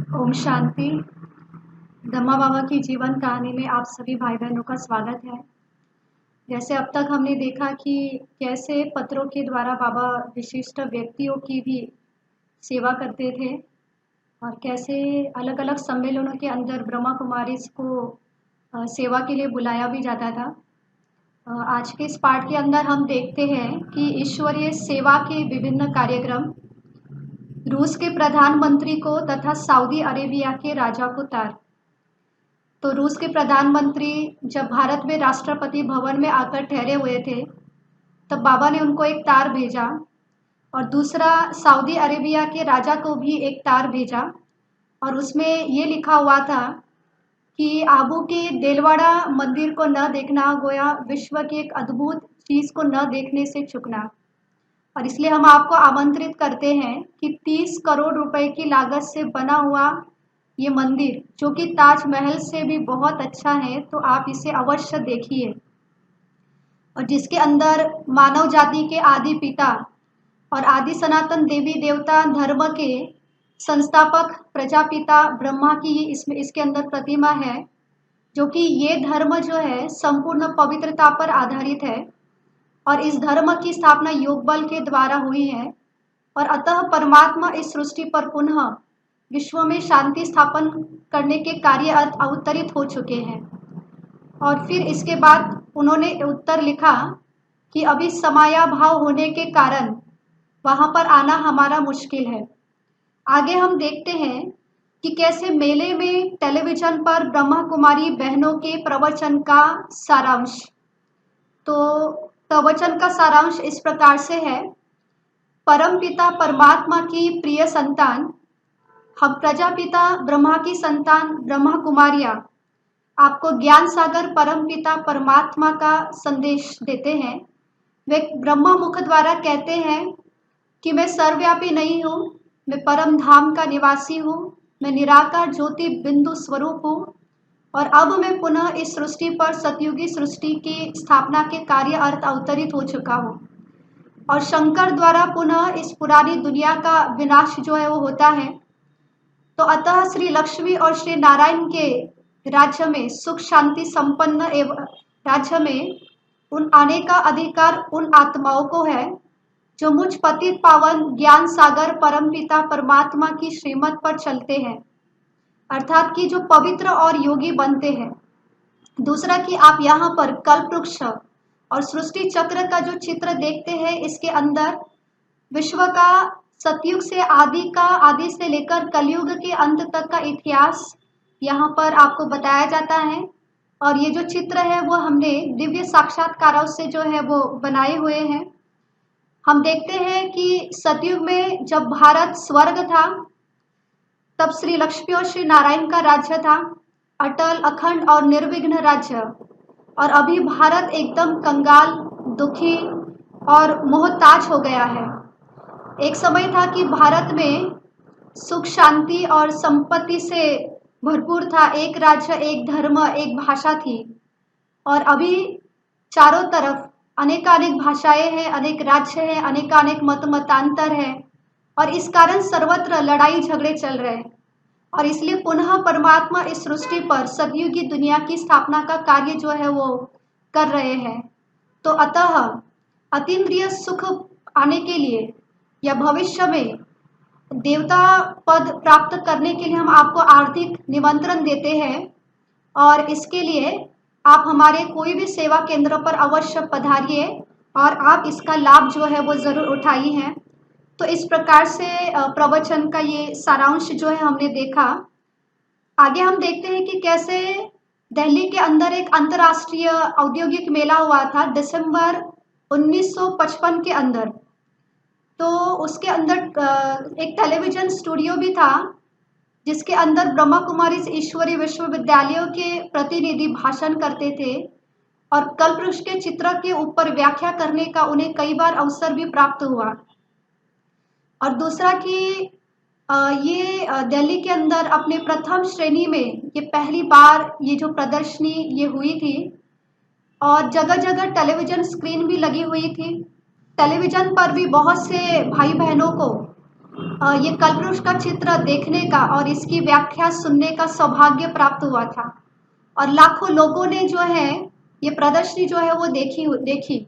ओम शांति। ब्रह्मा बाबा की जीवन कहानी में आप सभी भाई बहनों का स्वागत है। जैसे अब तक हमने देखा कि कैसे पत्रों के द्वारा बाबा विशिष्ट व्यक्तियों की भी सेवा करते थे और कैसे अलग अलग सम्मेलनों के अंदर ब्रह्मा कुमारीज को सेवा के लिए बुलाया भी जाता था। आज के इस पाठ के अंदर हम देखते हैं कि ईश्वरीय सेवा के विभिन्न कार्यक्रम रूस के प्रधानमंत्री को तथा सऊदी अरेबिया के राजा को तार। तो रूस के प्रधानमंत्री जब भारत में राष्ट्रपति भवन में आकर ठहरे हुए थे तब बाबा ने उनको एक तार भेजा और दूसरा सऊदी अरेबिया के राजा को भी एक तार भेजा और उसमें ये लिखा हुआ था कि आबू के देलवाड़ा मंदिर को न देखना गोया विश्व की एक अद्भुत चीज़ को न देखने से चूकना। और इसलिए हम आपको आमंत्रित करते हैं कि 30 करोड़ रुपए की लागत से बना हुआ ये मंदिर जो कि ताजमहल से भी बहुत अच्छा है, तो आप इसे अवश्य देखिए। और जिसके अंदर मानव जाति के आदि पिता और आदि सनातन देवी देवता धर्म के संस्थापक प्रजापिता ब्रह्मा की इसके अंदर प्रतिमा है, जो कि ये धर्म जो है संपूर्ण पवित्रता पर आधारित है और इस धर्म की स्थापना योग बल के द्वारा हुई है और अतः परमात्मा इस सृष्टि पर पुनः विश्व में शांति स्थापन करने के कार्य अवतरित हो चुके हैं। और फिर इसके बाद उन्होंने उत्तर लिखा कि अभी समयाभाव होने के कारण वहाँ पर आना हमारा मुश्किल है। आगे हम देखते हैं कि कैसे मेले में टेलीविजन पर ब्रह्मा कुमारी बहनों के प्रवचन का सारांश। तो प्रवचन का सारांश इस प्रकार से है। परमपिता परमात्मा की प्रिय संतान, हम प्रजापिता ब्रह्मा की संतान ब्रह्मा कुमारियाँ आपको ज्ञान सागर परमपिता परमात्मा का संदेश देते हैं। वे ब्रह्मा मुख द्वारा कहते हैं कि मैं सर्वव्यापी नहीं हूँ, मैं परम धाम का निवासी हूँ, मैं निराकार ज्योति बिंदु स्वरूप हूँ और अब मैं पुनः इस सृष्टि पर सतयुगी सृष्टि की स्थापना के कार्य अर्थ अवतरित हो चुका हूँ और शंकर द्वारा पुनः इस पुरानी दुनिया का विनाश जो है वो होता है। तो अतः श्री लक्ष्मी और श्री नारायण के राज्य में सुख शांति संपन्न एवं राज्य में उन आने का अधिकार उन आत्माओं को है जो मुझ पतित पावन ज्ञान सागर परमपिता परमात्मा की श्रीमत पर चलते हैं, अर्थात कि जो पवित्र और योगी बनते हैं। दूसरा कि आप यहाँ पर कल्प वृक्ष और सृष्टि चक्र का जो चित्र देखते हैं, इसके अंदर विश्व का सतयुग से आदि से लेकर कलयुग के अंत तक का इतिहास यहाँ पर आपको बताया जाता है। और ये जो चित्र है वो हमने दिव्य साक्षात्कारों से जो है वो बनाए हुए हैं। हम देखते हैं कि सतयुग में जब भारत स्वर्ग था तब श्री लक्ष्मी और श्री नारायण का राज्य था, अटल अखंड और निर्विघ्न राज्य। और अभी भारत एकदम कंगाल, दुखी और मोहताज हो गया है। एक समय था कि भारत में सुख शांति और संपत्ति से भरपूर था, एक राज्य, एक धर्म, एक भाषा थी। और अभी चारों तरफ अनेकानेक भाषाएं हैं, अनेक राज्य हैं, अनेकानेक मतांतर है और इस कारण सर्वत्र लड़ाई झगड़े चल रहे हैं। और इसलिए पुनः परमात्मा इस सृष्टि पर सतयुगी दुनिया की स्थापना का कार्य जो है वो कर रहे हैं। तो अतः अतीन्द्रिय सुख आने के लिए या भविष्य में देवता पद प्राप्त करने के लिए हम आपको आर्थिक निमंत्रण देते हैं और इसके लिए आप हमारे कोई भी सेवा केंद्र पर अवश्य पधारिए और आप इसका लाभ जो है वो ज़रूर उठाइए हैं। तो इस प्रकार से प्रवचन का ये सारांश जो है हमने देखा। आगे हम देखते हैं कि कैसे दिल्ली के अंदर एक अंतर्राष्ट्रीय औद्योगिक मेला हुआ था दिसंबर 1955 के अंदर। तो उसके अंदर एक टेलीविजन स्टूडियो भी था जिसके अंदर ब्रह्मा कुमारी ईश्वरीय विश्वविद्यालयों के प्रतिनिधि भाषण करते थे और कल्पवृक्ष के चित्र के ऊपर व्याख्या करने का उन्हें कई बार अवसर भी प्राप्त हुआ। और दूसरा कि ये दिल्ली के अंदर अपने प्रथम श्रेणी में ये पहली बार ये जो प्रदर्शनी ये हुई थी और जगह जगह टेलीविजन स्क्रीन भी लगी हुई थी। टेलीविजन पर भी बहुत से भाई बहनों को ये कल्पवृक्ष का चित्र देखने का और इसकी व्याख्या सुनने का सौभाग्य प्राप्त हुआ था। और लाखों लोगों ने जो है ये प्रदर्शनी जो है वो देखी।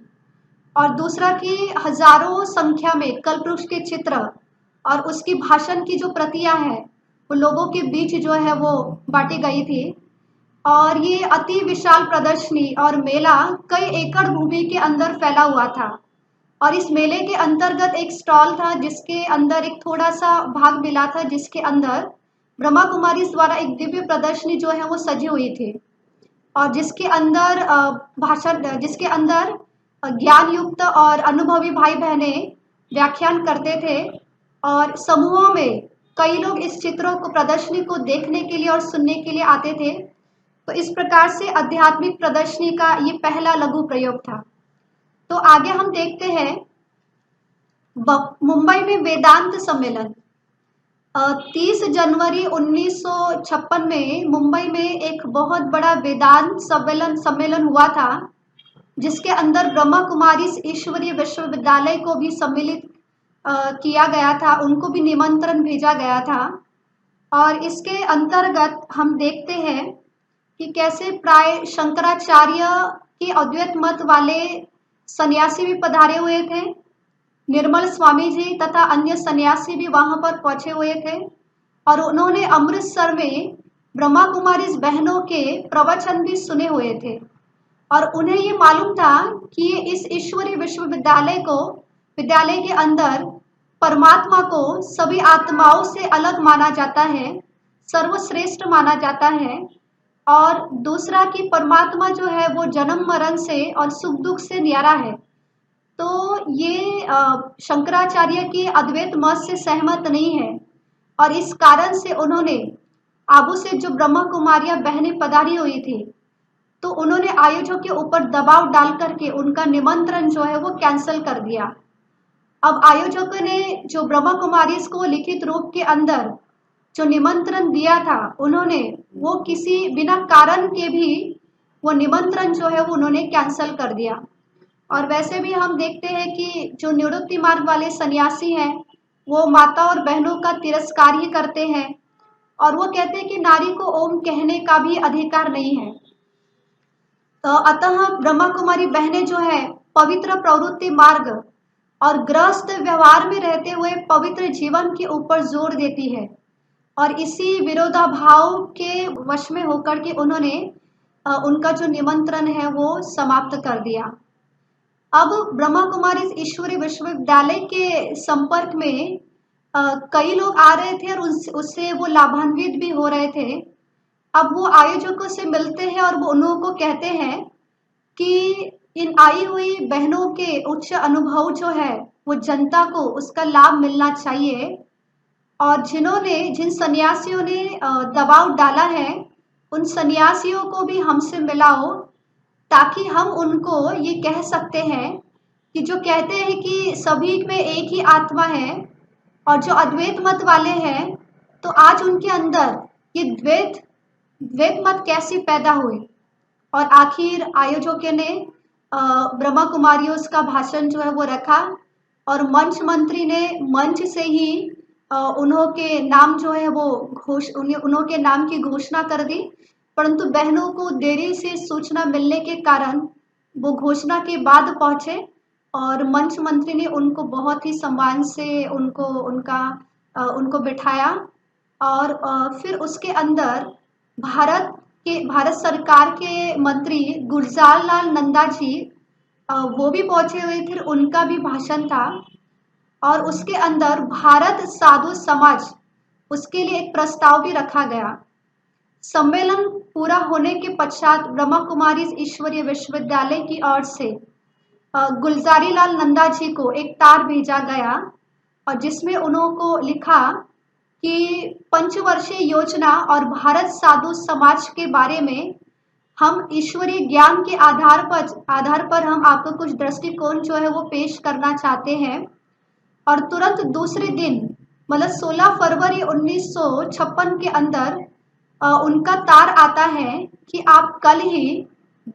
और दूसरा कि हजारों संख्या में कल्पवृक्ष के चित्र और उसकी भाषण की जो प्रतियां हैं वो लोगों के बीच जो है वो बांटी गई थी। और ये अति विशाल प्रदर्शनी और मेला कई एकड़ भूमि के अंदर फैला हुआ था। और इस मेले के अंतर्गत एक स्टॉल था जिसके अंदर एक थोड़ा सा भाग मिला था, जिसके अंदर ब्रह्मा कुमारी द्वारा एक दिव्य प्रदर्शनी जो है वो सजी हुई थी। और जिसके अंदर ज्ञान युक्त और अनुभवी भाई बहने व्याख्यान करते थे। और समूहों में कई लोग इस चित्रों को प्रदर्शनी को देखने के लिए और सुनने के लिए आते थे। तो इस प्रकार से आध्यात्मिक प्रदर्शनी का ये पहला लघु प्रयोग था। तो आगे हम देखते हैं मुंबई में वेदांत सम्मेलन। 30 जनवरी 1956 में मुंबई में एक बहुत बड़ा वेदांत सम्मेलन हुआ था, जिसके अंदर ब्रह्मा कुमारी ईश्वरीय विश्वविद्यालय को भी सम्मिलित किया गया था, उनको भी निमंत्रण भेजा गया था। और इसके अंतर्गत हम देखते हैं कि कैसे प्राय शंकराचार्य के अद्वैत मत वाले सन्यासी भी पधारे हुए थे। निर्मल स्वामी जी तथा अन्य सन्यासी भी वहां पर पहुंचे हुए थे। और उन्होंने अमृतसर में ब्रह्मा कुमारी बहनों के प्रवचन भी सुने हुए थे। और उन्हें ये मालूम था कि ये इस ईश्वरीय विद्यालय के अंदर परमात्मा को सभी आत्माओं से अलग माना जाता है, सर्वश्रेष्ठ माना जाता है। और दूसरा कि परमात्मा जो है वो जन्म मरण से और सुख दुख से न्यारा है। तो ये शंकराचार्य की अद्वैत मत से सहमत नहीं है। और इस कारण से उन्होंने आबू से जो ब्रह्मा कुमारियां बहनें पधारी हुई थी, तो उन्होंने आयोजकों के ऊपर दबाव डाल करके उनका निमंत्रण जो है वो कैंसिल कर दिया। अब आयोजकों ने जो ब्रह्मा कुमारी को लिखित रूप के अंदर जो निमंत्रण दिया था, उन्होंने वो किसी बिना कारण के भी वो निमंत्रण जो है वो उन्होंने कैंसिल कर दिया। और वैसे भी हम देखते हैं कि जो निवृत्ति मार्ग वाले सन्यासी हैं वो माता और बहनों का तिरस्कार ही करते हैं। और वो कहते हैं कि नारी को ओम कहने का भी अधिकार नहीं है। तो अतः ब्रह्मा कुमारी बहनें जो है पवित्र प्रवृत्ति मार्ग और गृहस्थ व्यवहार में रहते हुए पवित्र जीवन के ऊपर जोर देती है। और इसी विरोधाभाव के वश में होकर के उन्होंने उनका जो निमंत्रण है वो समाप्त कर दिया। अब ब्रह्मा कुमारी ईश्वरीय विश्वविद्यालय के संपर्क में कई लोग आ रहे थे और उससे वो लाभान्वित भी हो रहे थे। अब वो आयोजकों से मिलते हैं और वो उन लोगों को कहते हैं कि इन आई हुई बहनों के उच्च अनुभव जो है वो जनता को उसका लाभ मिलना चाहिए। और जिन सन्यासियों ने दबाव डाला है उन सन्यासियों को भी हमसे मिलाओ, ताकि हम उनको ये कह सकते हैं कि जो कहते हैं कि सभी में एक ही आत्मा है और जो अद्वैत मत वाले हैं, तो आज उनके अंदर ये द्वैत मत कैसी पैदा हुई। और आखिर आयोजकों ने ब्रह्मा कुमारियों का भाषण जो है वो रखा। और मंच मंत्री ने मंच से ही उन्हों के नाम जो है वो उन्हों के नाम की घोषणा कर दी। परंतु बहनों को देरी से सूचना मिलने के कारण वो घोषणा के बाद पहुंचे और मंच मंत्री ने उनको बहुत ही सम्मान से उनको बिठाया। और फिर उसके अंदर भारत सरकार के मंत्री गुलजार लाल नंदा जी वो भी पहुंचे हुए थे, उनका भी भाषण था। और उसके अंदर भारत साधु समाज उसके लिए एक प्रस्ताव भी रखा गया। सम्मेलन पूरा होने के पश्चात ब्रह्मा कुमारी ईश्वरीय विश्वविद्यालय की ओर से गुलजारी लाल नंदा जी को एक तार भेजा गया और जिसमें उनको लिखा कि पंचवर्षीय योजना और भारत साधु समाज के बारे में हम ईश्वरीय ज्ञान के आधार पर हम आपको कुछ दृष्टिकोण जो है वो पेश करना चाहते हैं। और तुरंत दूसरे दिन मतलब 16 फरवरी 1956 के अंदर उनका तार आता है कि आप कल ही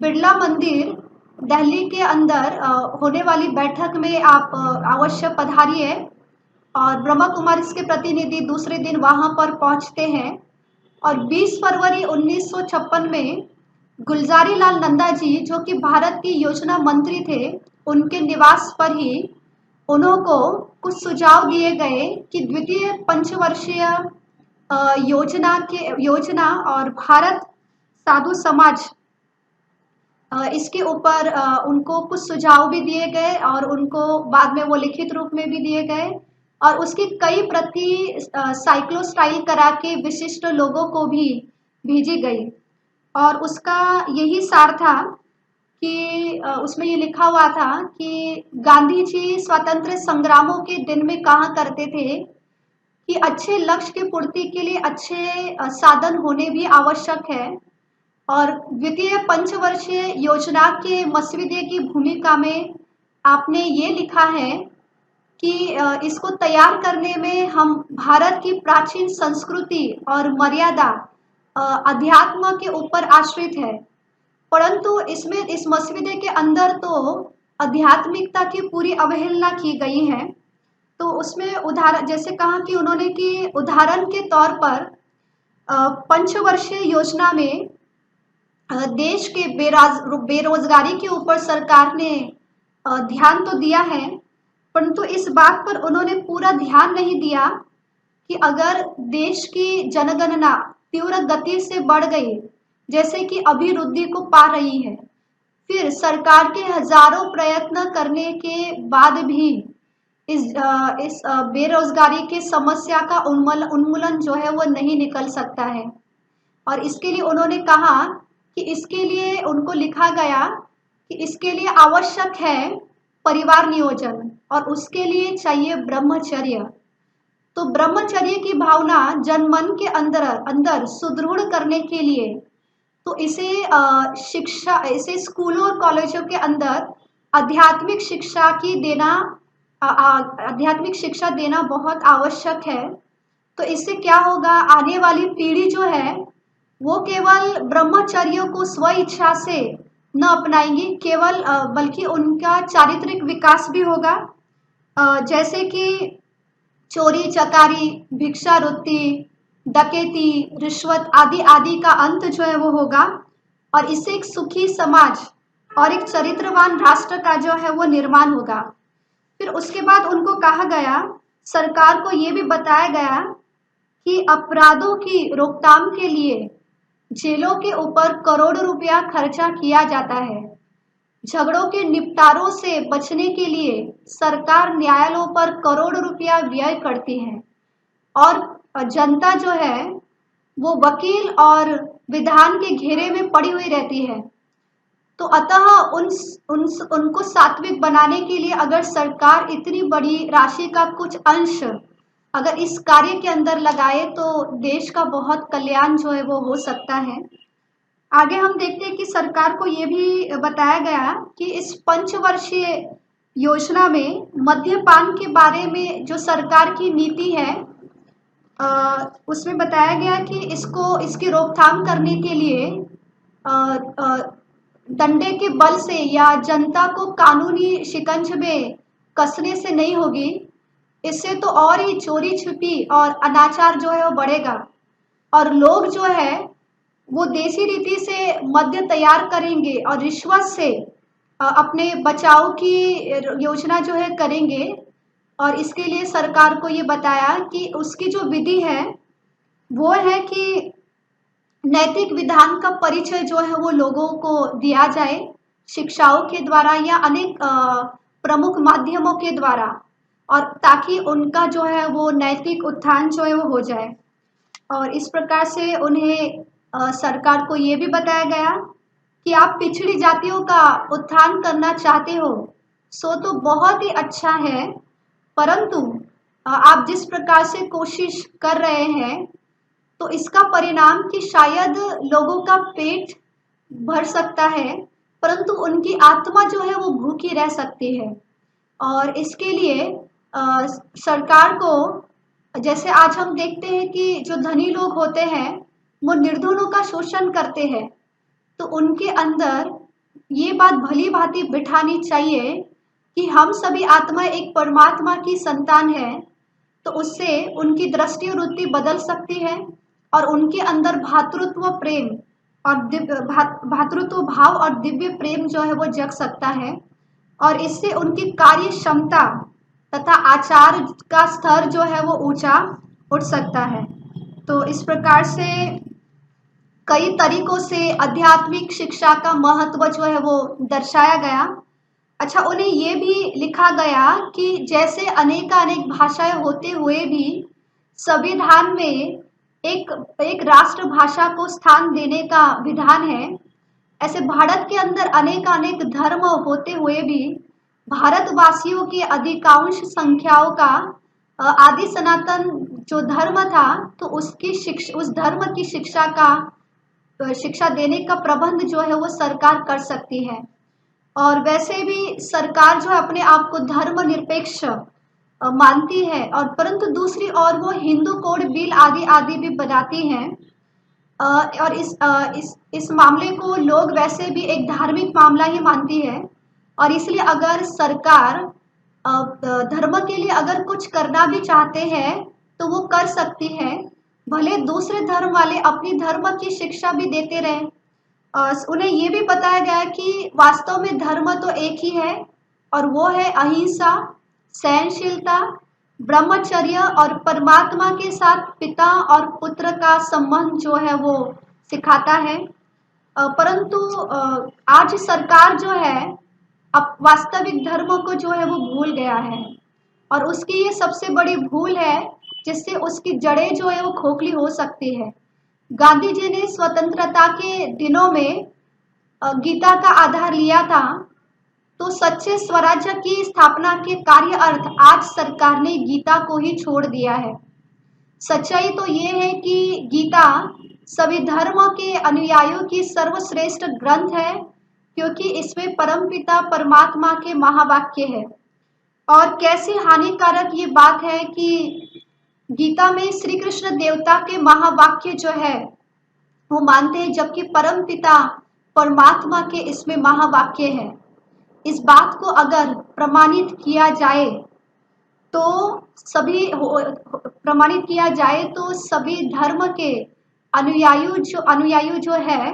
बिरला मंदिर दिल्ली के अंदर होने वाली बैठक में आप अवश्य पधारिए। और ब्रह्मा कुमारीज के प्रतिनिधि दूसरे दिन वहां पर पहुंचते हैं और 20 फरवरी 1956 में गुलजारी लाल नंदा जी, जो कि भारत की योजना मंत्री थे, उनके निवास पर ही उनको कुछ सुझाव दिए गए कि द्वितीय पंचवर्षीय योजना और भारत साधु समाज, इसके ऊपर उनको कुछ सुझाव भी दिए गए और उनको बाद में वो लिखित रूप में भी दिए गए और उसकी कई प्रति साइक्लोस्टाइल करा के विशिष्ट लोगों को भी भेजी गई। और उसका यही सार था कि उसमें ये लिखा हुआ था कि गांधी जी स्वतंत्र संग्रामों के दिन में कहा करते थे कि अच्छे लक्ष्य की पूर्ति के लिए अच्छे साधन होने भी आवश्यक है। और द्वितीय पंचवर्षीय योजना के मसौदे की भूमिका में आपने ये लिखा है कि इसको तैयार करने में हम भारत की प्राचीन संस्कृति और मर्यादा अध्यात्म के ऊपर आश्रित है, परंतु इसमें इस मसौदे के अंदर तो आध्यात्मिकता की पूरी अवहेलना की गई है। तो उसमें उदाहरण जैसे कहा कि उन्होंने कि उदाहरण के तौर पर पंचवर्षीय योजना में देश के बेरोजगारी के ऊपर सरकार ने ध्यान तो दिया है, परंतु इस बात पर उन्होंने पूरा ध्यान नहीं दिया कि अगर देश की जनगणना तीव्र गति से बढ़ गई, जैसे कि अभिवृद्धि को पा रही है, फिर सरकार के हजारों प्रयत्न करने के बाद भी इस बेरोजगारी की समस्या का उन्मूलन जो है वो नहीं निकल सकता है। और इसके लिए उन्होंने कहा कि इसके लिए उनको लिखा गया कि इसके लिए आवश्यक है परिवार नियोजन और उसके लिए चाहिए ब्रह्मचर्य। तो ब्रह्मचर्य की भावना जनमन के अंदर सुदृढ़ करने के लिए तो इसे स्कूलों और कॉलेजों के अंदर आध्यात्मिक शिक्षा देना बहुत आवश्यक है। तो इससे क्या होगा, आने वाली पीढ़ी जो है वो केवल ब्रह्मचर्य को स्व इच्छा से न अपनाएंगी केवल, बल्कि उनका चारित्रिक विकास भी होगा। जैसे कि चोरी चकारी, भिक्षावृत्ति, डकैती, रिश्वत आदि आदि का अंत जो है वो होगा और इससे एक सुखी समाज और एक चरित्रवान राष्ट्र का जो है वो निर्माण होगा। फिर उसके बाद उनको कहा गया, सरकार को ये भी बताया गया कि अपराधों की रोकथाम के लिए जेलों के ऊपर करोड़ रुपया खर्चा किया जाता है। झगड़ों के निपटारों से बचने के लिए सरकार न्यायालयों पर करोड़ रुपया व्यय करती है और जनता जो है वो वकील और विधान के घेरे में पड़ी हुई रहती है। तो अतः उनको सात्विक बनाने के लिए अगर सरकार इतनी बड़ी राशि का कुछ अंश अगर इस कार्य के अंदर लगाए तो देश का बहुत कल्याण जो है वो हो सकता है। आगे हम देखते हैं कि सरकार को ये भी बताया गया कि इस पंचवर्षीय योजना में मद्यपान के बारे में जो सरकार की नीति है, उसमें बताया गया कि इसकी रोकथाम करने के लिए डंडे के बल से या जनता को कानूनी शिकंज में कसने से नहीं होगी। इससे तो और ही चोरी छिपी और अनाचार जो है वो बढ़ेगा और लोग जो है वो देसी रीति से मद्य तैयार करेंगे और रिश्वत से अपने बचाव की योजना जो है करेंगे। और इसके लिए सरकार को ये बताया कि उसकी जो विधि है वो है कि नैतिक विधान का परिचय जो है वो लोगों को दिया जाए शिक्षाओं के द्वारा या अनेक प्रमुख माध्यमों के द्वारा, और ताकि उनका जो है वो नैतिक उत्थान जो है वो हो जाए। और इस प्रकार से उन्हें सरकार को ये भी बताया गया कि आप पिछड़ी जातियों का उत्थान करना चाहते हो सो तो बहुत ही अच्छा है, परंतु आप जिस प्रकार से कोशिश कर रहे हैं तो इसका परिणाम कि शायद लोगों का पेट भर सकता है परंतु उनकी आत्मा जो है वो भूखी रह सकती है। और इसके लिए सरकार को, जैसे आज हम देखते हैं कि जो धनी लोग होते हैं वो निर्धनों का शोषण करते हैं, तो उनके अंदर ये बात भली भांति बिठानी चाहिए कि हम सभी आत्मा एक परमात्मा की संतान है तो उससे उनकी दृष्टि और वृत्ति बदल सकती है और उनके अंदर भातृत्व प्रेम और भातृत्व भाव और दिव्य प्रेम जो है वो जग सकता है। और इससे उनकी कार्य क्षमता तथा आचार का स्तर जो है वो ऊंचा उठ सकता है। तो इस प्रकार से कई तरीकों से आध्यात्मिक शिक्षा का महत्व जो है वो दर्शाया गया। अच्छा, उन्हें ये भी लिखा गया कि जैसे अनेकानेक भाषाएं होते हुए भी संविधान में एक एक राष्ट्रभाषा को स्थान देने का विधान है, ऐसे भारत के अंदर अनेकानेक धर्म होते हुए भी भारतवासियों की अधिकांश संख्याओं का आदि सनातन जो धर्म था, तो उसकी शिक्षा, उस धर्म की शिक्षा देने का प्रबंध जो है वो सरकार कर सकती है। और वैसे भी सरकार जो है अपने आप को धर्मनिरपेक्ष मानती है, और परंतु दूसरी ओर वो हिंदू कोड बिल आदि आदि भी बनाती हैं। और इस मामले को लोग वैसे भी एक धार्मिक मामला ही मानती है। और इसलिए अगर सरकार धर्म के लिए अगर कुछ करना भी चाहते हैं तो वो कर सकती है, भले दूसरे धर्म वाले अपनी धर्म की शिक्षा भी देते रहें। उन्हें ये भी बताया गया कि वास्तव में धर्म तो एक ही है, और वो है अहिंसा, सहनशीलता, ब्रह्मचर्य और परमात्मा के साथ पिता और पुत्र का संबंध जो है वो सिखाता है। परंतु आज सरकार जो है अब वास्तविक धर्म को जो है वो भूल गया है, और उसकी ये सबसे बड़ी भूल है जिससे उसकी जड़ें जो है वो खोखली हो सकती है। गांधी जी ने स्वतंत्रता के दिनों में गीता का आधार लिया था, तो सच्चे स्वराज्य की स्थापना के कार्य अर्थ आज सरकार ने गीता को ही छोड़ दिया है। सच्चाई तो ये है कि गीता सभी धर्मों के अनुयायियों की सर्वश्रेष्ठ ग्रंथ है, क्योंकि इसमें परमपिता परमात्मा के महावाक्य है। और कैसी हानिकारक ये बात है कि गीता में श्री कृष्ण देवता के महावाक्य जो है वो मानते हैं, जबकि परम पिता परमात्मा के इसमें महावाक्य है। इस बात को अगर प्रमाणित किया जाए तो सभी धर्म के अनुयायी जो है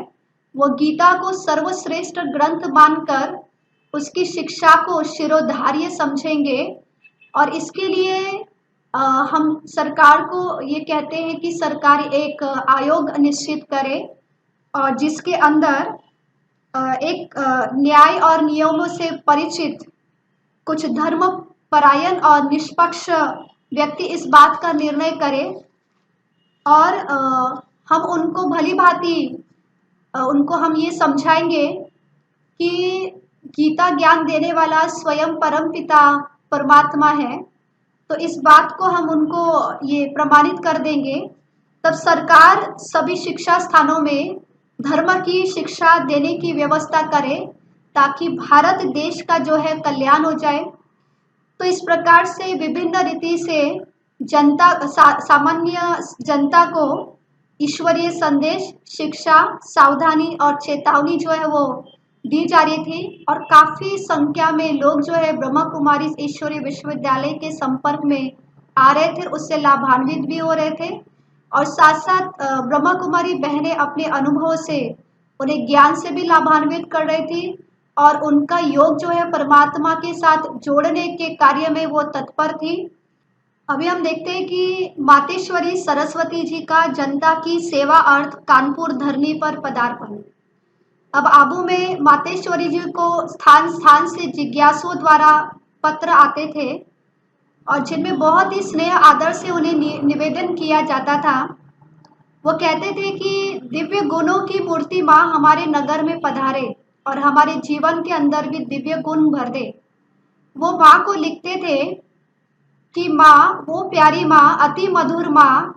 वो गीता को सर्वश्रेष्ठ ग्रंथ मानकर उसकी शिक्षा को शिरोधार्य समझेंगे। और इसके लिए हम सरकार को ये कहते हैं कि सरकार एक आयोग निश्चित करे, और जिसके अंदर एक न्याय और नियमों से परिचित कुछ धर्म परायण और निष्पक्ष व्यक्ति इस बात का निर्णय करे, और हम उनको भली भांति उनको हम ये समझाएंगे कि गीता ज्ञान देने वाला स्वयं परम पिता परमात्मा है। तो इस बात को हम उनको ये प्रमाणित कर देंगे, तब सरकार सभी शिक्षा स्थानों में धर्म की शिक्षा देने की व्यवस्था करे, ताकि भारत देश का जो है कल्याण हो जाए। तो इस प्रकार से विभिन्न रीति से सामान्य जनता को ईश्वरीय संदेश, शिक्षा, सावधानी और चेतावनी जो है वो दी जा रही थी, और काफी संख्या में लोग जो है ब्रह्मा कुमारी ईश्वरीय विश्वविद्यालय के संपर्क में आ रहे थे, उससे लाभान्वित भी हो रहे थे। और साथ साथ ब्रह्मा कुमारी बहनें अपने अनुभव से उन्हें ज्ञान से भी लाभान्वित कर रही थी, और उनका योग जो है परमात्मा के साथ जोड़ने के कार्य में वो तत्पर थी। अभी हम देखते हैं कि मातेश्वरी सरस्वती जी का जनता की सेवा अर्थ कानपुर धरनी पर पदार्पण। अब आबू में मातेश्वरी जी को स्थान स्थान से जिज्ञासुओं द्वारा पत्र आते थे, और जिनमें बहुत ही स्नेह आदर से उन्हें निवेदन किया जाता था। वो कहते थे कि दिव्य गुणों की मूर्ति माँ हमारे नगर में पधारे और हमारे जीवन के अंदर भी दिव्य गुण भर दे। वो माँ को लिखते थे कि माँ, वो प्यारी माँ, अति मधुर माँ,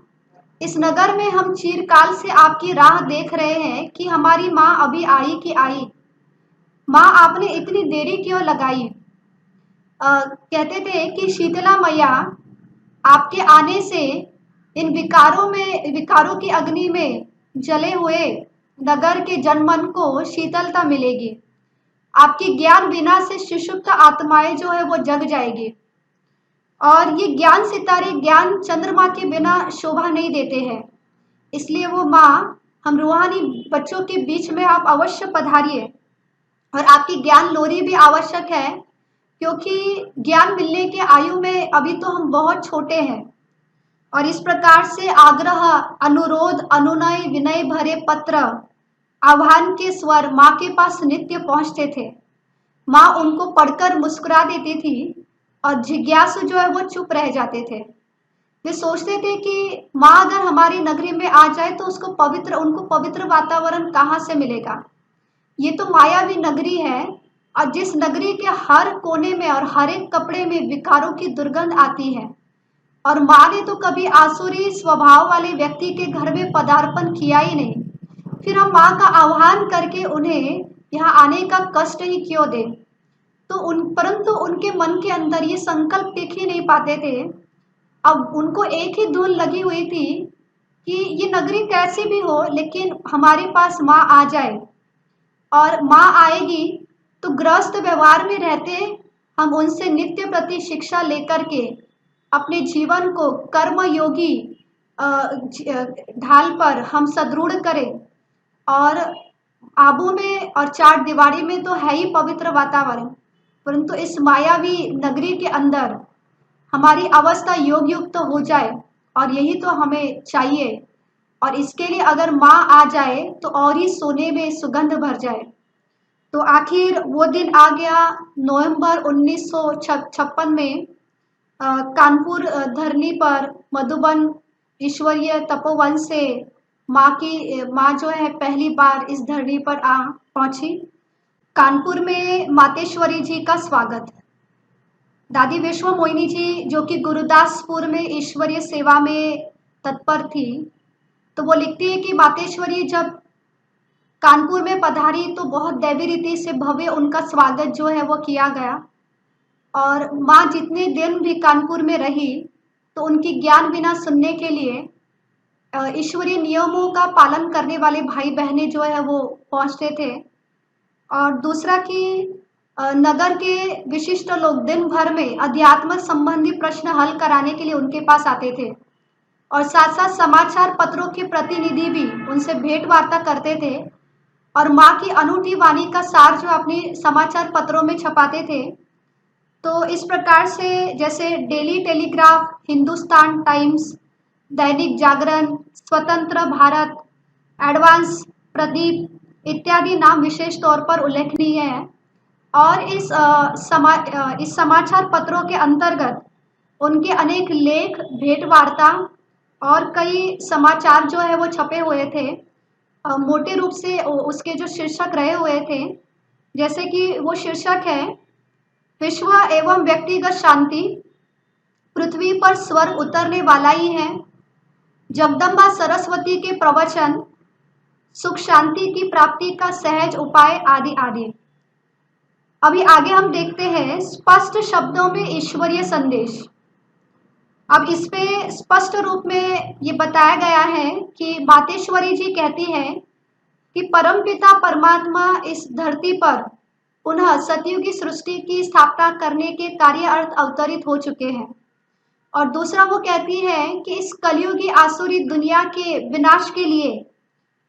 इस नगर में हम चिरकाल से आपकी राह देख रहे हैं कि हमारी माँ अभी आई कि आई। माँ, आपने इतनी देरी क्यों लगाई? कहते थे कि शीतला मैया, आपके आने से इन विकारों की अग्नि में जले हुए नगर के जनमन को शीतलता मिलेगी। आपकी ज्ञान बिना से सुषुप्त आत्माएं जो है वो जग जाएगी। और ये ज्ञान सितारे ज्ञान चंद्रमा के बिना शोभा नहीं देते हैं। इसलिए वो माँ, हम रूहानी बच्चों के बीच में आप अवश्य पधारिए। और आपकी ज्ञान लोरी भी आवश्यक है, क्योंकि ज्ञान मिलने के आयु में अभी तो हम बहुत छोटे हैं। और इस प्रकार से आग्रह, अनुरोध, अनुनय, विनय भरे पत्र, आह्वान के स्वर माँ के पास नित्य पहुंचते थे। माँ उनको पढ़कर मुस्कुरा देती थी और जिज्ञासु जो है वो चुप रह जाते थे। वे सोचते थे कि माँ अगर हमारी नगरी में आ जाए तो उनको पवित्र वातावरण कहाँ से मिलेगा। ये तो मायावी नगरी है, और जिस नगरी के हर कोने में और हर एक कपड़े में विकारों की दुर्गंध आती है। और माँ ने तो कभी आसुरी स्वभाव वाले व्यक्ति के घर में पदार्पण किया ही नहीं। फिर हम माँ का आह्वान करके उन्हें यहाँ आने का कष्ट ही क्यों दें। परंतु उनके मन के अंदर ये संकल्प टिक ही नहीं पाते थे। अब उनको एक ही धुन लगी हुई थी कि ये नगरी कैसी भी हो, लेकिन हमारे पास माँ आ जाए। और माँ आएगी तो गृहस्थ व्यवहार में रहते हम उनसे नित्य प्रति शिक्षा लेकर के अपने जीवन को कर्म योगी ढाल पर हम सदृढ़ करें। और आबू में और चार दीवारी में तो है ही पवित्र वातावरण, परंतु इस मायावी नगरी के अंदर हमारी अवस्था योग युक्त तो हो जाए, और यही तो हमें चाहिए। और इसके लिए अगर माँ आ जाए तो और ही सोने में सुगंध भर जाए। तो आखिर वो दिन आ गया नवंबर 1956 में, कानपुर धरनी पर मधुबन ईश्वरीय तपोवन से माँ जो है पहली बार इस धरनी पर आ पहुंची। कानपुर में मातेश्वरी जी का स्वागत। दादी विश्व मोहिनी जी जो कि गुरुदासपुर में ईश्वरीय सेवा में तत्पर थी, तो वो लिखती है कि मातेश्वरी जब कानपुर में पधारी तो बहुत दैवी रीति से भव्य उनका स्वागत जो है वो किया गया। और माँ जितने दिन भी कानपुर में रही तो उनकी ज्ञान बिना सुनने के लिए ईश्वरीय नियमों का पालन करने वाले भाई बहनें जो है वो पहुंचते थे। और दूसरा कि नगर के विशिष्ट लोग दिन भर में अध्यात्म संबंधी प्रश्न हल कराने के लिए उनके पास आते थे। और साथ साथ समाचार पत्रों के प्रतिनिधि भी उनसे भेंट वार्ता करते थे, और माँ की अनूठी वाणी का सार जो अपने समाचार पत्रों में छपाते थे। तो इस प्रकार से जैसे daily telegraph, Hindustan times, Dainik Jagran, स्वतंत्र भारत, एडवांस प्रदीप इत्यादि नाम विशेष तौर पर उल्लेखनीय है। और इस समाचार पत्रों के अंतर्गत उनके अनेक लेख, भेंट वार्ता और कई समाचार जो है वो छपे हुए थे। मोटे रूप से उसके जो शीर्षक रहे हुए थे, जैसे कि वो शीर्षक है विश्व एवं व्यक्तिगत शांति, पृथ्वी पर स्वर्ग उतरने वाला ही है, जगदम्बा सरस्वती के प्रवचन, सुख शांति की प्राप्ति का सहज उपाय, आदि आदि। अभी आगे हम देखते हैं स्पष्ट शब्दों में ईश्वरीय संदेश। अब इस पे स्पष्ट रूप में ये बताया गया है कि मातेश्वरी जी कहती है कि परमपिता परमात्मा इस धरती पर पुनः सतयुग की सृष्टि की स्थापना करने के कार्य अर्थ अवतरित हो चुके हैं। और दूसरा वो कहती है कि इस कलयुगी आसुरी दुनिया के विनाश के लिए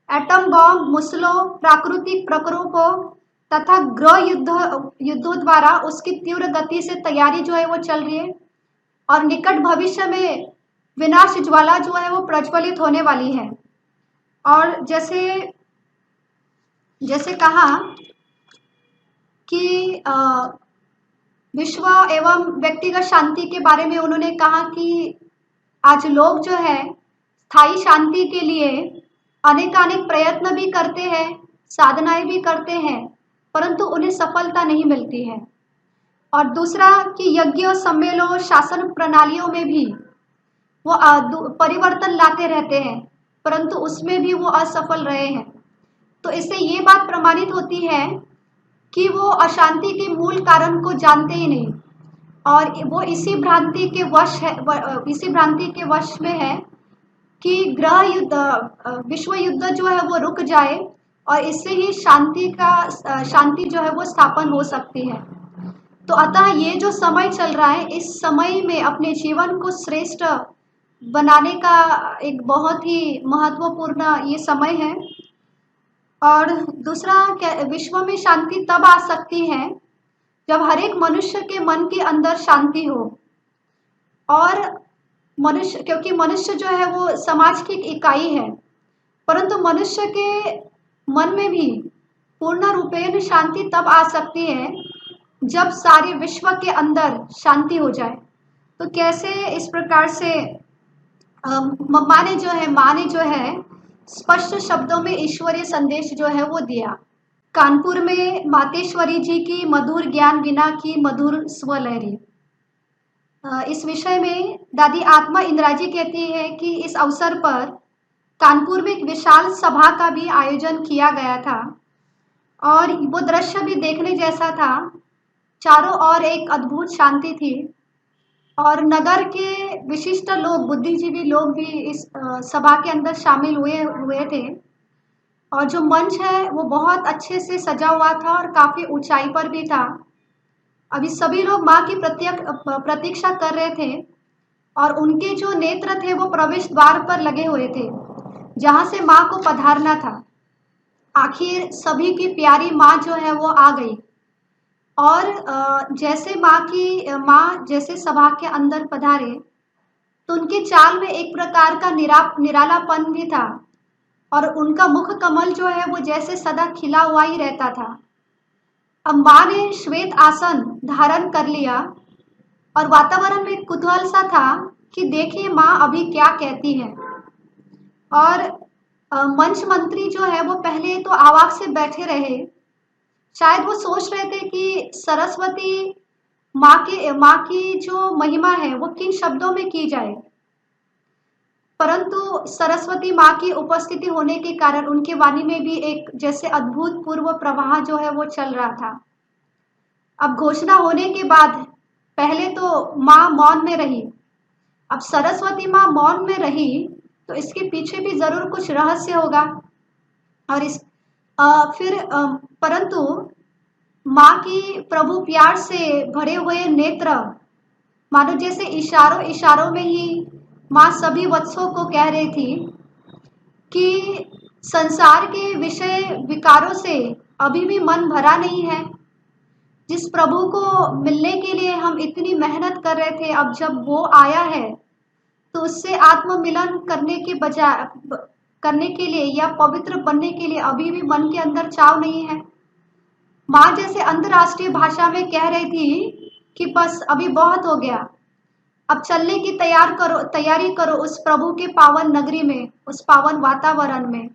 एटम बॉम्ब, मुसलों, प्राकृतिक प्रकोपों तथा गृह युद्धों द्वारा उसकी तीव्र गति से तैयारी जो है वो चल रही है। और निकट भविष्य में विनाश ज्वाला जो है वो प्रज्वलित होने वाली है। और जैसे कहा कि विश्व एवं व्यक्तिगत शांति के बारे में उन्होंने कहा कि आज लोग जो है स्थायी शांति के लिए अनेकानेक प्रयत्न भी करते हैं, साधनाएं भी करते हैं, परंतु उन्हें सफलता नहीं मिलती है। और दूसरा कि यज्ञ, सम्मेलन, शासन प्रणालियों में भी वो परिवर्तन लाते रहते हैं, परंतु उसमें भी वो असफल रहे हैं। तो इससे ये बात प्रमाणित होती है कि वो अशांति के मूल कारण को जानते ही नहीं, और वो इसी भ्रांति के वश में है कि ग्रह युद्ध, विश्व युद्ध जो है वो रुक जाए, और इससे ही शांति जो है वो स्थापन हो सकती है। तो अतः ये जो समय चल रहा है, इस समय में अपने जीवन को श्रेष्ठ बनाने का एक बहुत ही महत्वपूर्ण ये समय है। और दूसरा, विश्व में शांति तब आ सकती है जब हर एक मनुष्य के मन के अंदर शांति हो। और मनुष्य, क्योंकि मनुष्य जो है वो समाज की एक इकाई है, परंतु मनुष्य के मन में भी पूर्ण रूपेण शांति तब आ सकती है जब सारे विश्व के अंदर शांति हो जाए। तो कैसे, इस प्रकार से माँ ने जो है स्पष्ट शब्दों में ईश्वरीय संदेश जो है वो दिया। कानपुर में मातेश्वरी जी की मधुर ज्ञान वीणा की मधुर स्वलहरी, इस विषय में दादी आत्मा इंदिराजी कहती है कि इस अवसर पर कानपुर में एक विशाल सभा का भी आयोजन किया गया था और वो दृश्य भी देखने जैसा था। चारों ओर एक अद्भुत शांति थी और नगर के विशिष्ट लोग, बुद्धिजीवी लोग भी इस सभा के अंदर शामिल हुए थे। और जो मंच है वो बहुत अच्छे से सजा हुआ था और काफी ऊंचाई पर भी था। अभी सभी लोग माँ की प्रतीक्षा कर रहे थे और उनके जो नेत्र थे वो प्रवेश द्वार पर लगे हुए थे जहां से माँ को पधारना था। आखिर सभी की प्यारी माँ जो है वो आ गई और जैसे माँ जैसे सभा के अंदर पधारे तो उनके चाल में एक प्रकार का निरालापन भी था और उनका मुख कमल जो है वो जैसे सदा खिला हुआ ही रहता था। अब माँ ने श्वेत आसन धारण कर लिया और वातावरण में कुतूहल सा था कि देखिए माँ अभी क्या कहती है। और मंच मंत्री जो है वो पहले तो आवाज से बैठे रहे, शायद वो सोच रहे थे कि सरस्वती माँ की जो महिमा है वो किन शब्दों में की जाए, परंतु सरस्वती माँ की उपस्थिति होने के कारण उनके वाणी में भी एक जैसे अद्भुत पूर्व प्रवाह जो है वो चल रहा था। अब घोषणा होने के बाद पहले तो माँ मौन में रही। अब सरस्वती माँ मौन में रही तो इसके पीछे भी जरूर कुछ रहस्य होगा। और परंतु माँ की प्रभु प्यार से भरे हुए नेत्र मानो जैसे इशारों इशारों में ही माँ सभी वत्सों को कह रही थी कि संसार के विषय विकारों से अभी भी मन भरा नहीं है। जिस प्रभु को मिलने के लिए हम इतनी मेहनत कर रहे थे, अब जब वो आया है तो उससे आत्ममिलन करने के लिए या पवित्र बनने के लिए अभी भी मन के अंदर चाव नहीं है। माँ जैसे अंतर्राष्ट्रीय भाषा में कह रही थी कि बस अभी बहुत हो गया, अब चलने की तैयारी करो उस प्रभु के पावन नगरी में, उस पावन वातावरण में।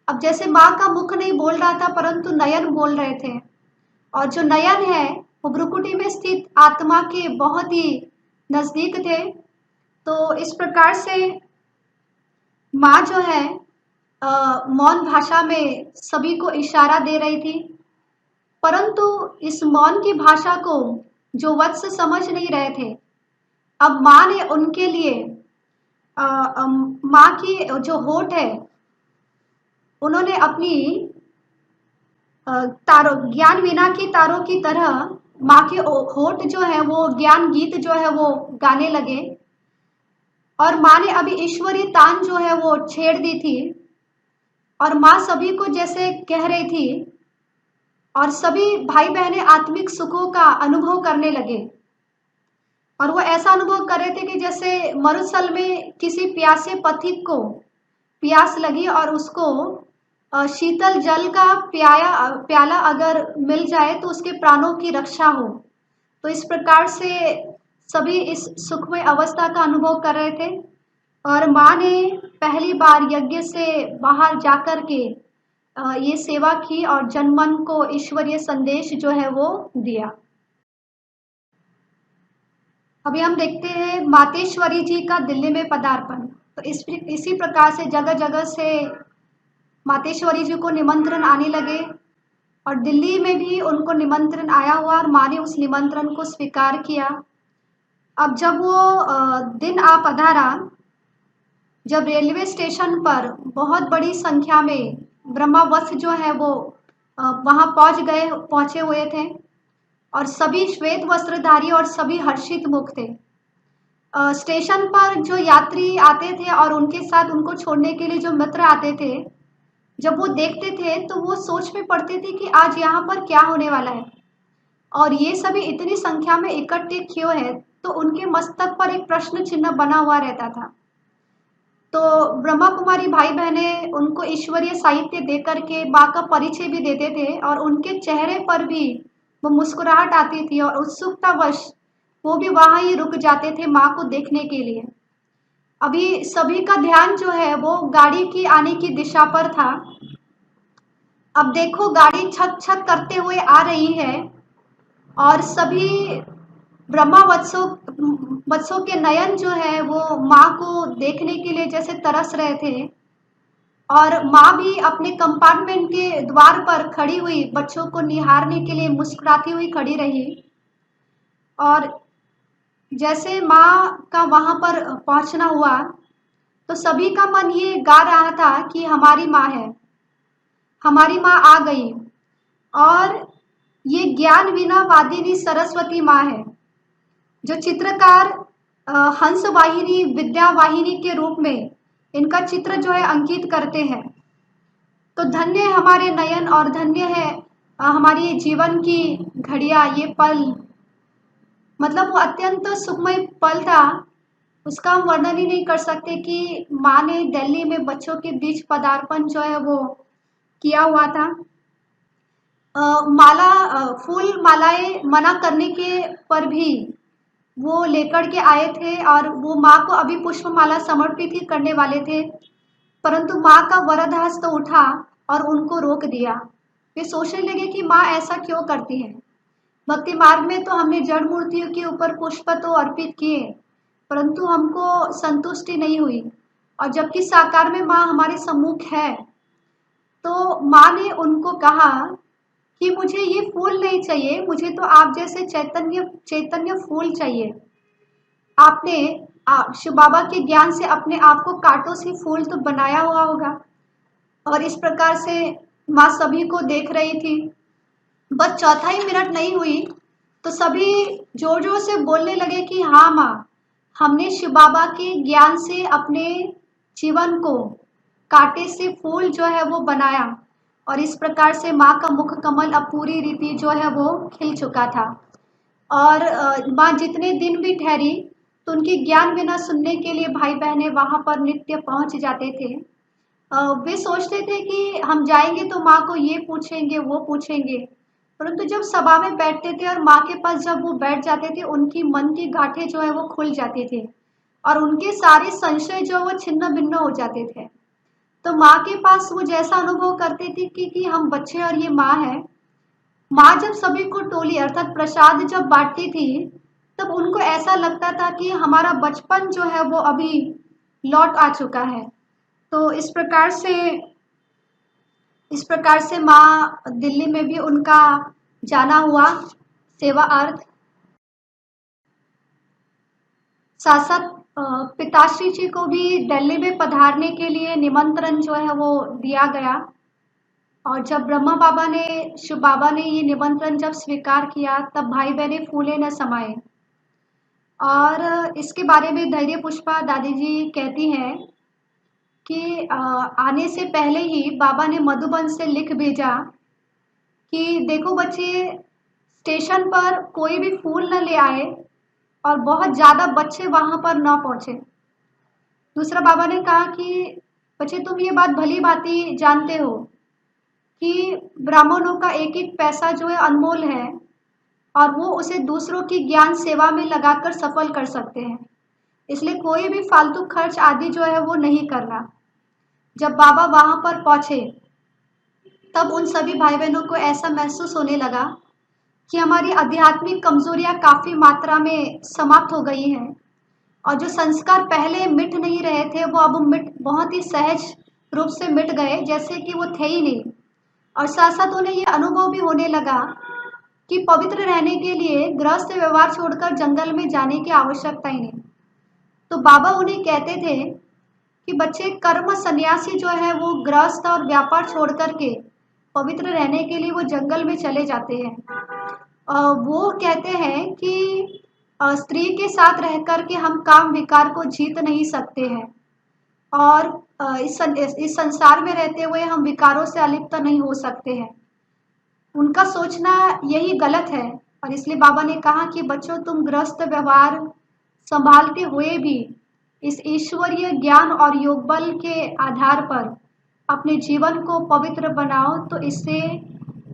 अब जैसे माँ का मुख नहीं बोल रहा था परंतु नयन बोल रहे थे और जो नयन है वो भ्रुकुटी में स्थित आत्मा के बहुत ही नजदीक थे। तो इस प्रकार से माँ जो है मौन भाषा में सभी को इशारा दे रही थी, परंतु इस मौन की भाषा को जो वत्स समझ नहीं रहे थे, अब माँ ने उनके लिए माँ की जो होठ है उन्होंने अपनी तारों, ज्ञान वीणा की तारों की तरह माँ के होठ जो है वो ज्ञान गीत जो है वो गाने लगे और माँ ने अभी ईश्वरी तान जो है वो छेड़ दी थी और माँ सभी को जैसे कह रही थी और सभी भाई बहनें आत्मिक सुखों का अनुभव करने लगे। और वो ऐसा अनुभव कर रहे थे कि जैसे मरुस्थल में किसी प्यासे पथिक को प्यास लगी और उसको शीतल जल का प्याला अगर मिल जाए तो उसके प्राणों की रक्षा हो। तो इस प्रकार से सभी इस सुखमय अवस्था का अनुभव कर रहे थे और माँ ने पहली बार यज्ञ से बाहर जाकर के ये सेवा की और जनमन को ईश्वरीय संदेश जो है वो दिया। अभी हम देखते हैं मातेश्वरी जी का दिल्ली में पदार्पण। तो इसी प्रकार से जगह जगह से मातेश्वरी जी को निमंत्रण आने लगे और दिल्ली में भी उनको निमंत्रण आया हुआ और माँ ने उस निमंत्रण को स्वीकार किया। अब जब वो दिन आ पधारा, जब रेलवे स्टेशन पर बहुत बड़ी संख्या में ब्रह्मावत्स जो है वो वहाँ पहुँचे हुए थे और सभी श्वेत वस्त्रधारी और सभी हर्षित मुख थे। स्टेशन पर जो यात्री आते थे और उनके साथ उनको छोड़ने के लिए जो मित्र आते थे, जब वो देखते थे तो वो सोच में पड़ते थे कि आज यहाँ पर क्या होने वाला है और ये सभी इतनी संख्या में इकट्ठे क्यों है। तो उनके मस्तक पर एक प्रश्न चिन्ह बना हुआ रहता था। तो ब्रह्मा कुमारी भाई बहने उनको ईश्वरीय साहित्य दे करके माँ का परिचय भी देते थे और उनके चेहरे पर भी वो मुस्कुराहट आती थी और उत्सुकतावश वो भी वहाँ ही रुक जाते थे माँ को देखने के लिए। अभी सभी का ध्यान जो है वो गाड़ी की आने की दिशा पर था। अब देखो गाड़ी छक छक करते हुए आ रही है और सभी ब्रह्मा वत्सों वत्सों के नयन जो है वो माँ को देखने के लिए जैसे तरस रहे थे और माँ भी अपने कंपार्टमेंट के द्वार पर खड़ी हुई बच्चों को निहारने के लिए मुस्कुराती हुई खड़ी रही। और जैसे माँ का वहाँ पर पहुँचना हुआ तो सभी का मन ये गा रहा था कि हमारी माँ है, हमारी माँ आ गई। और ये ज्ञान वीणा वादिनी सरस्वती माँ है, जो चित्रकार हंस वाहिनी विद्या वाहिनी के रूप में इनका चित्र जो है अंकित करते हैं। तो धन्य है हमारे नयन और धन्य है हमारी जीवन की घड़िया, ये पल, मतलब वो अत्यंत सुखमय पल था। उसका हम वर्णन ही नहीं कर सकते कि माँ ने दिल्ली में बच्चों के बीच पदार्पण जो है वो किया हुआ था। फूल मालाएं मना करने के पर भी वो लेकर के आए थे और वो माँ को अभी पुष्पमाला समर्पित ही करने वाले थे, परंतु माँ का वरद हस्त उठा और उनको रोक दिया। वे सोचने लगे कि माँ ऐसा क्यों करती है। भक्ति मार्ग में तो हमने जड़ मूर्तियों के ऊपर पुष्प तो अर्पित किए, परंतु हमको संतुष्टि नहीं हुई, और जबकि साकार में माँ हमारे सम्मुख है। तो माँ ने उनको कहा कि मुझे ये फूल नहीं चाहिए, मुझे तो आप जैसे चैतन्य चैतन्य फूल चाहिए। आपने शिव बाबा के ज्ञान से अपने आप को कांटों से फूल तो बनाया हुआ होगा। और इस प्रकार से माँ सभी को देख रही थी। बस चौथा ही मिनट नहीं हुई तो सभी जोर जोर से बोलने लगे कि हाँ माँ, हमने शिव बाबा के ज्ञान से अपने जीवन को कांटे से फूल जो है वो बनाया। और इस प्रकार से माँ का मुख कमल अब पूरी रीति जो है वो खिल चुका था। और माँ जितने दिन भी ठहरी तो उनकी ज्ञान बिना सुनने के लिए भाई बहनें वहाँ पर नित्य पहुँच जाते थे। वे सोचते थे कि हम जाएंगे तो माँ को ये पूछेंगे वो पूछेंगे, परंतु जब सभा में बैठते थे और माँ के पास जब वो बैठ जाते थे उनकी मन की गांठें जो है वो खुल जाती थी और उनके सारे संशय जो वो छिन्न भिन्न हो जाते थे। तो माँ के पास वो जैसा अनुभव करते थे कि हम बच्चे और ये माँ है। माँ जब सभी को टोली अर्थात प्रसाद जब बांटती थी तब उनको ऐसा लगता था कि हमारा बचपन जो है वो अभी लौट आ चुका है। तो इस प्रकार से माँ दिल्ली में भी उनका जाना हुआ सेवा अर्थ। साथ साथ पिताश्री जी को भी दिल्ली में पधारने के लिए निमंत्रण जो है वो दिया गया। और जब ब्रह्मा बाबा ने शिव बाबा ने ये निमंत्रण जब स्वीकार किया तब भाई बहनें फूले न समाये। और इसके बारे में धैर्य पुष्पा दादी जी कहती हैं कि आने से पहले ही बाबा ने मधुबन से लिख भेजा कि देखो बच्चे, स्टेशन पर कोई भी फूल न ले आए और बहुत ज़्यादा बच्चे वहाँ पर न पहुँचे। दूसरा बाबा ने कहा कि बच्चे तुम ये बात भली भांति जानते हो कि ब्राह्मणों का एक एक पैसा जो है अनमोल है और वो उसे दूसरों की ज्ञान सेवा में लगाकर सफल कर सकते हैं, इसलिए कोई भी फालतू खर्च आदि जो है वो नहीं करना। जब बाबा वहाँ पर पहुँचे तब उन सभी भाई बहनों को ऐसा महसूस होने लगा कि हमारी आध्यात्मिक कमजोरियां काफ़ी मात्रा में समाप्त हो गई हैं और जो संस्कार पहले मिट नहीं रहे थे वो अब बहुत ही सहज रूप से मिट गए, जैसे कि वो थे ही नहीं। और साथ साथ उन्हें ये अनुभव भी होने लगा कि पवित्र रहने के लिए गृहस्थ व्यवहार छोड़कर जंगल में जाने की आवश्यकता ही नहीं। तो बाबा उन्हें कहते थे कि बच्चे, कर्म सन्यासी जो है वो गृहस्थ और व्यापार छोड़ करके पवित्र रहने के लिए वो जंगल में चले जाते हैं। वो कहते हैं कि स्त्री के साथ रह कर के हम काम विकार को जीत नहीं सकते हैं, और इस संसार में रहते हुए हम विकारों से अलिप्त नहीं हो सकते हैं। उनका सोचना यही गलत है, और इसलिए बाबा ने कहा कि बच्चों, तुम गृहस्थ व्यवहार संभालते हुए भी इस ईश्वरीय ज्ञान और योग बल के आधार पर अपने जीवन को पवित्र बनाओ, तो इससे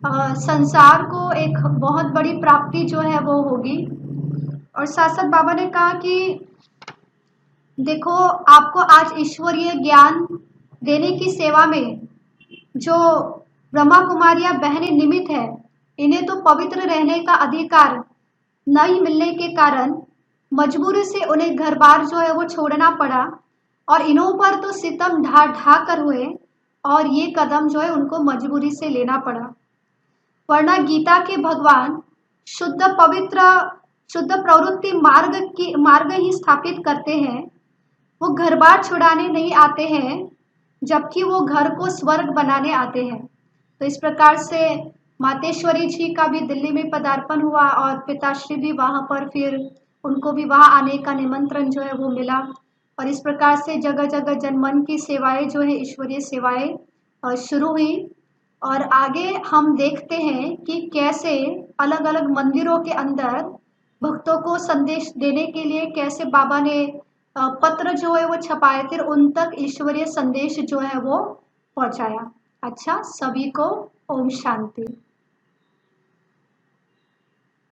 संसार को एक बहुत बड़ी प्राप्ति जो है वो होगी। और साथ साथ बाबा ने कहा कि देखो, आपको आज ईश्वरीय ज्ञान देने की सेवा में जो ब्रह्मा कुमारियां बहनें निमित्त है, इन्हें तो पवित्र रहने का अधिकार नहीं मिलने के कारण मजबूरी से उन्हें घर बार जो है वो छोड़ना पड़ा, और इन्हों पर तो सितम ढा ढा कर हुए, और ये कदम जो है उनको मजबूरी से लेना पड़ा। वरना गीता के भगवान शुद्ध पवित्र शुद्ध प्रवृत्ति मार्ग ही स्थापित करते हैं। वो घर बार छुड़ाने नहीं आते हैं, जबकि वो घर को स्वर्ग बनाने आते हैं। तो इस प्रकार से मातेश्वरी जी का भी दिल्ली में पदार्पण हुआ, और पिताश्री भी वहाँ पर, फिर उनको भी वहाँ आने का निमंत्रण जो है वो मिला। और इस प्रकार से जगह जगह जनमन की सेवाएं जो है, ईश्वरीय सेवाएं शुरू हुई। और आगे हम देखते हैं कि कैसे अलग अलग मंदिरों के अंदर भक्तों को संदेश देने के लिए कैसे बाबा ने पत्र जो है वो छपाए थे, उन तक ईश्वरीय संदेश जो है वो पहुंचाया। अच्छा, सभी को ओम शांति।